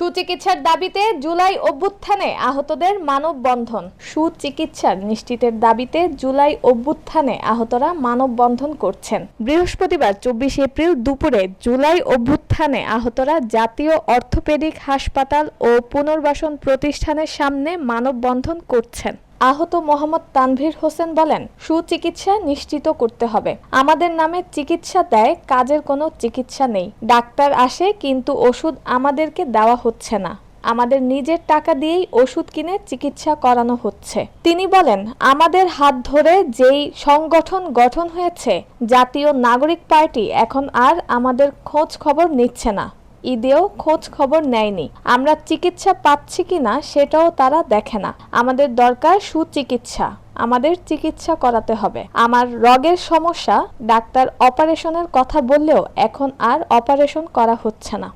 সুচিকিৎসার দাবিতে জুলাই অভ্যুত্থানে আহতদের মানববন্ধন। সুচিকিৎসার নিশ্চিতের দাবিতে জুলাই অভ্যুত্থানে আহতরা মানববন্ধন করছেন। বৃহস্পতিবার 24 এপ্রিল দুপুরে জুলাই অভ্যুত্থানে আহতরা জাতীয় অর্থোপেডিক হাসপাতাল ও পুনর্বাসন প্রতিষ্ঠানের সামনে মানববন্ধন করছেন। আহত মোহাম্মদ তানভীর হোসেন বলেন, সুচিকিৎসা নিশ্চিত করতে হবে। আমাদের নামে চিকিৎসা দেয়, কাজের কোনো চিকিৎসা নেই। ডাক্তার আসে কিন্তু ওষুধ আমাদেরকে দেওয়া হচ্ছে না। আমাদের নিজের টাকা দিয়েই ওষুধ কিনে চিকিৎসা করানো হচ্ছে। তিনি বলেন, আমাদের হাত ধরে যেই সংগঠন গঠন হয়েছে জাতীয় নাগরিক পার্টি এখন আর আমাদের খোঁজ খবর নিচ্ছে না। ঈদেও খোঁজ খবর নেয়নি। আমরা চিকিৎসা পাচ্ছি কিনা সেটাও তারা দেখে না। আমাদের দরকার সুচিকিৎসা। আমাদের চিকিৎসা করাতে হবে। আমার রগের সমস্যা, ডাক্তার অপারেশনের কথা বললেও এখন আর অপারেশন করা হচ্ছে না।